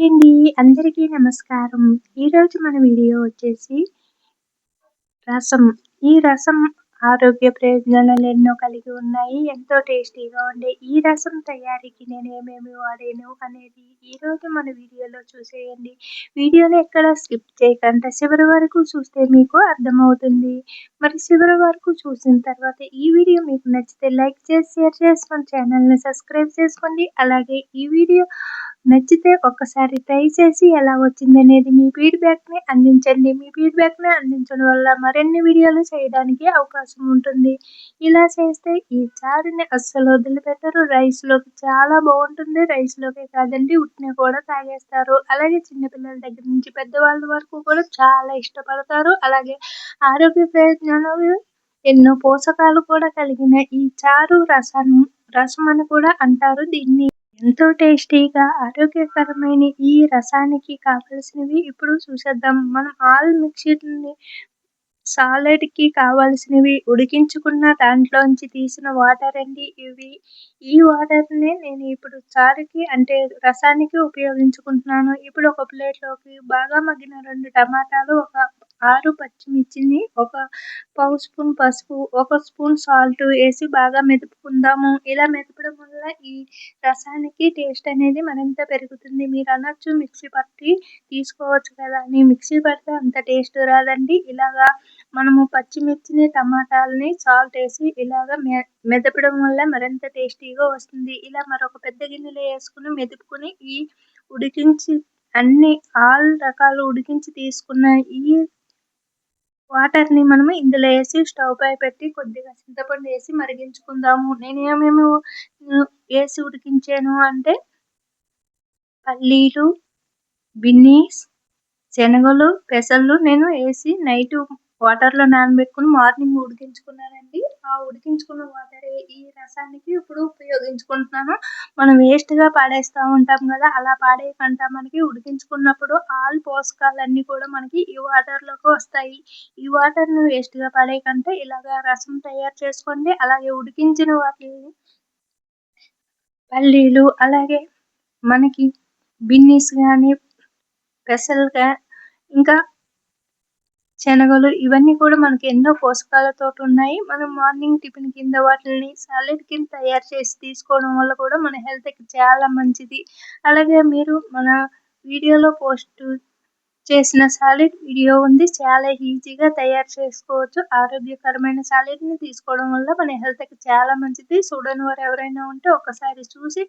Hi అండి. అందరికీ నమస్కారం. ఈరోజు మన వీడియో వచ్చేసి రసం. ఈ రసం ఆరోగ్య ప్రయోజనాలు ఎన్నో కలిగి ఉన్నాయి. ఎంతో టేస్టీగా ఉండే ఈ రసం తయారీకి నేను ఏమేమి వాడాను అనేది ఈరోజు మన వీడియోలో చూసేయండి. వీడియోని ఎక్కడ స్కిప్ చేయకుండా చివరి వరకు చూస్తే మీకు అర్థమవుతుంది. మరి చివరి వరకు చూసిన తర్వాత ఈ వీడియో మీకు నచ్చితే లైక్ చేసి, షేర్ చేసి మన ఛానల్ని సబ్స్క్రైబ్ చేసుకోండి. అలాగే ఈ వీడియో నచ్చితే ఒక్కసారి ట్రై చేసి ఎలా వచ్చిందనేది మీ ఫీడ్‌బ్యాక్‌ని అందించండి. మీ ఫీడ్‌బ్యాక్‌ని అందించడం వల్ల మరిన్ని వీడియోలు చేయడానికి అవకాశం ఉంటుంది. ఇలా చేస్తే ఈ చారుని అస్సలు వదిలిపెట్టరు. రైస్‌లోకి చాలా బాగుంటుంది. రైస్‌లోకే కాదండి, ఉట్టిన కూడా తాగేస్తారు. అలాగే చిన్న పిల్లల దగ్గర నుంచి పెద్దవాళ్ళ వరకు కూడా చాలా ఇష్టపడతారు. అలాగే ఆరోగ్య ప్రయోజనాలు ఎన్నో పోషకాలు కూడా కలిగిన ఈ చారు రసం అని కూడా అంటారు దీన్ని. ఎంతో టేస్టీగా ఆరోగ్యకరమైన ఈ రసానికి కావలసినవి ఇప్పుడు చూసేద్దాం. మనం ఆల్ మిక్స్‌డ్‌ని సాలడ్‌కి కావాల్సినవి ఉడికించుకున్న దాంట్లోంచి తీసిన వాటర్ అండి ఇవి. ఈ వాటర్‌ని నేను ఇప్పుడు చారుకి అంటే రసానికి ఉపయోగించుకుంటున్నాను. ఇప్పుడు ఒక ప్లేట్‌లోకి బాగా మగ్గిన 2 టమాటాలు, ఒక 6 పచ్చిమిర్చిని, ఒక పావు స్పూన్ పసుపు, ఒక స్పూన్ సాల్ట్ వేసి బాగా మెదుపుకుందాము. ఇలా మెదపడం వల్ల ఈ రసానికి టేస్ట్ అనేది మరింత పెరుగుతుంది. మీరు అనొచ్చు మిక్సీ పట్టి తీసుకోవచ్చు కదా అని. మిక్సీ పడితే అంత టేస్ట్ రాదండి. ఇలాగా మనము పచ్చిమిర్చిని, టమాటాలని సాల్ట్ వేసి ఇలాగ మెదపడం వల్ల మరింత టేస్టీగా వస్తుంది. ఇలా మరొక పెద్ద గిన్నెలో వేసుకుని మెదుపుకుని ఈ ఉడికించి అన్ని ఆల్ రకాలు ఉడికించి తీసుకున్న ఈ వాటర్‌ని మనము ఇందులో వేసి స్టవ్ పై పెట్టి కొద్దిగా చింతపండు వేసి మరిగించుకుందాము. నేను ఏమేమి వేసి ఉడికించాను అంటే పల్లీలు, బిన్నీస్, శనగలు, పెసళ్ళు నేను వేసి నైట్ వాటర్‌లో నానబెట్టుకుని మార్నింగ్ ఉడికించుకున్నానండి. ఆ ఉడికించుకున్న వాటరే ఈ రసానికి ఇప్పుడు ఉపయోగించుకుంటున్నాను. మనం వేస్ట్‌గా పాడేస్తూ ఉంటాం కదా! అలా పాడేయకుండా మనకి ఉడికించుకున్నప్పుడు ఆల్ పోషకాలన్నీ కూడా మనకి ఈ వాటర్‌లోకి వస్తాయి. ఈ వాటర్‌ని వేస్ట్‌గా పడేయకుండా ఇలాగా రసం తయారు చేసుకోండి. అలాగే ఉడికించిన వాటిని పల్లీలు, అలాగే మనకి బిన్నీస్ గానీ, పెసలుగా ఇంకా శనగలు ఇవన్నీ కూడా మనకి ఎన్నో పోషకాలతోటి ఉన్నాయి. మనం మార్నింగ్ టిఫిన్ కింద వాటిని సాలడ్ కింద తయారు చేసి తీసుకోవడం వల్ల కూడా మన హెల్త్‌కి చాలా మంచిది. అలాగే మీరు మన వీడియోలో పోస్ట్ చేసిన సాలడ్ వీడియో ఉంది. చాలా ఈజీగా తయారు చేసుకోవచ్చు. ఆరోగ్యకరమైన సాలడ్‌ని తీసుకోవడం వల్ల మన హెల్త్‌కి చాలా మంచిది. చూడని వారు ఎవరైనా ఉంటే ఒకసారి చూసి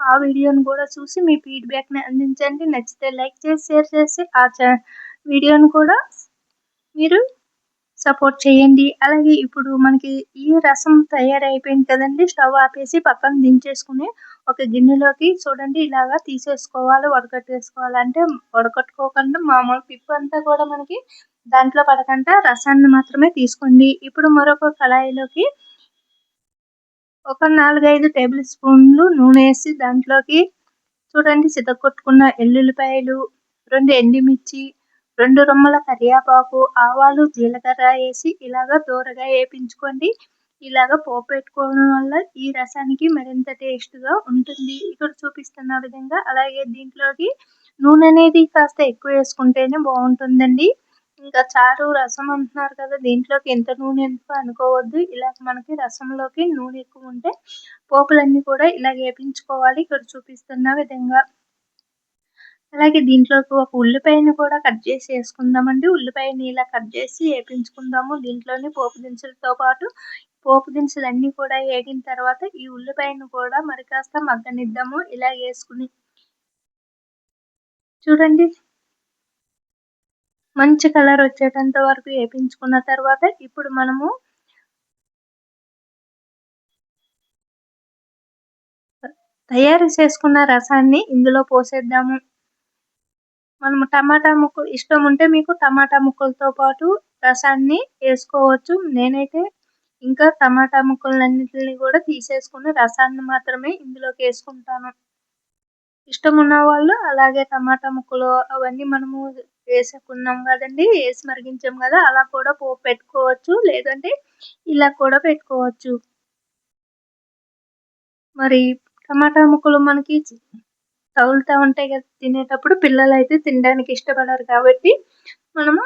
ఆ వీడియోని కూడా చూసి మీ ఫీడ్‌బ్యాక్‌ని అందించండి. నచ్చితే లైక్ చేసి, షేర్ చేసి వీడియోని కూడా మీరు సపోర్ట్ చేయండి. అలాగే ఇప్పుడు మనకి ఈ రసం తయారైపోయింది కదండీ! స్టవ్ ఆపేసి పక్కన దించేసుకుని ఒక గిన్నెలోకి చూడండి ఇలాగా తీసేసుకోవాలి, వడకట్టేసుకోవాలి. అంటే వడకట్టుకోకుండా మామూలు పిప్పంతా కూడా మనకి దాంట్లో పడకుండా రసాన్ని మాత్రమే తీసుకోండి. ఇప్పుడు మరొక కళాయిలోకి ఒక 4, 5 టేబుల్ స్పూన్లు నూనె వేసి దాంట్లోకి చూడండి చితక్కొట్టుకున్న ఎల్లుల్లిపాయలు, 2 ఎండుమిర్చి, 2 రెమ్మల కరివేపాకు, ఆవాలు, జీలకర్ర వేసి ఇలాగ దోరగా వేపించుకోండి. ఇలాగ పోపు పెట్టుకోవడం వల్ల ఈ రసానికి మరింత టేస్ట్‌గా ఉంటుంది. ఇక్కడ చూపిస్తున్న విధంగా. అలాగే దీంట్లోకి నూనె అనేది కాస్త ఎక్కువ వేసుకుంటేనే బాగుంటుందండి. ఇంకా చారు రసం అంటున్నారు కదా! దీంట్లోకి ఎంత నూనె ఎందుకు అనుకోవద్దు. ఇలా మనకి రసంలోకి నూనె ఎక్కువ ఉంటే పోపులన్నీ కూడా ఇలాగ వేపించుకోవాలి ఇక్కడ చూపిస్తున్న విధంగా. అలాగే దీంట్లోకి ఒక ఉల్లిపాయని కూడా కట్ చేసి వేసుకుందామండి. ఉల్లిపాయని ఇలా కట్ చేసి వేపించుకుందాము. దీంట్లోని పోపు దినుసులతో పాటు పోపు దినుసులన్నీ కూడా వేగిన తర్వాత ఈ ఉల్లిపాయను కూడా మరి కాస్త మగ్గనిద్దాము. ఇలా వేసుకుని చూడండి మంచి కలర్ వచ్చేటంత వరకు వేపించుకున్న తర్వాత ఇప్పుడు మనము తయారు చేసుకున్న రసాన్ని ఇందులో పోసేద్దాము. మనము టమాటా ముక్కలు ఇష్టం ఉంటే మీకు టమాటా ముక్కలతో పాటు రసాన్ని వేసుకోవచ్చు. నేనైతే ఇంకా టమాటా ముక్కలన్నిటిని కూడా తీసేసుకుని రసాన్ని మాత్రమే ఇందులోకి వేసుకుంటాను. ఇష్టం ఉన్న వాళ్ళు అలాగే టమాటా ముక్కలు అవన్నీ మనము వేసుకున్నాం కదండి, వేసి మరిగించాం కదా, అలా కూడా పోపు పెట్టుకోవచ్చు. లేదంటే ఇలా కూడా పెట్టుకోవచ్చు. మరి టమాటా ముక్కలు మనకి తగులుతా ఉంటాయి కదా తినేటప్పుడు. పిల్లలైతే తినడానికి ఇష్టపడరు కాబట్టి మనము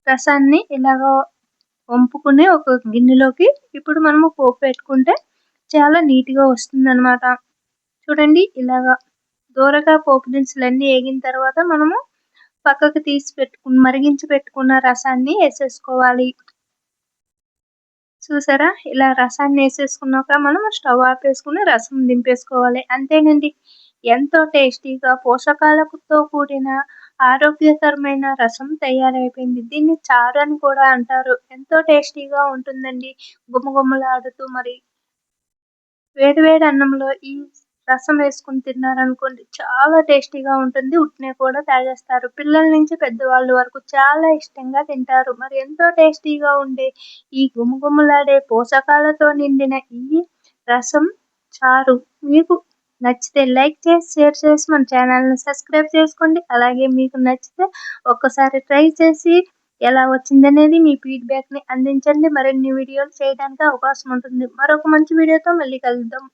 రసాన్ని ఇలాగా వంపుకుని ఒక గిన్నెలోకి ఇప్పుడు మనము పోపు పెట్టుకుంటే చాలా నీట్‌గా వస్తుందనమాట. చూడండి ఇలాగా దోరగా పోపు దినుసులన్నీ ఏగిన తర్వాత మనము పక్కకు తీసి మరిగించి పెట్టుకున్న రసాన్ని ఏసేసుకోవాలి. చూసారా? ఇలా రసాన్నేసేసుకున్నాక మనం స్టవ్ ఆపేసుకొని రసం దింపేసుకోవాలి. అంతేనండి. ఎంతో టేస్టీగా పోషకాలతో కూడిన ఆరోగ్యకరమైన రసం తయారైపోయింది. దీన్ని చారు అని కూడా అంటారు. ఎంతో టేస్టీగా ఉంటుందండి. గుమగుమలాడుతూ మరి వేడి వేడి అన్నంలో ఈ రసం వేసుకొని తిన్నారనుకోండి చాలా టేస్టీగా ఉంటుంది. ఉట్నే కూడా తాగేస్తారు. పిల్లల నుంచి పెద్దవాళ్ళ వరకు చాలా ఇష్టంగా తింటారు. మరి ఎంతో టేస్టీగా ఉండే ఈ గుమగుమలాడే పోషకాలతో నిండిన ఈ రసం, చారు మీకు నచ్చితే లైక్ చేసి, షేర్ చేసి మన ఛానల్‌ని సబ్స్క్రైబ్ చేసుకోండి. అలాగే మీకు నచ్చితే ఒక్కసారి ట్రై చేసి ఎలా వచ్చిందనేది మీ ఫీడ్‌బ్యాక్‌ని అందించండి. మరిన్ని వీడియోలు చేయడానికి అవకాశం ఉంటుంది. మరొక మంచి వీడియోతో మళ్ళీ కలుద్దాం.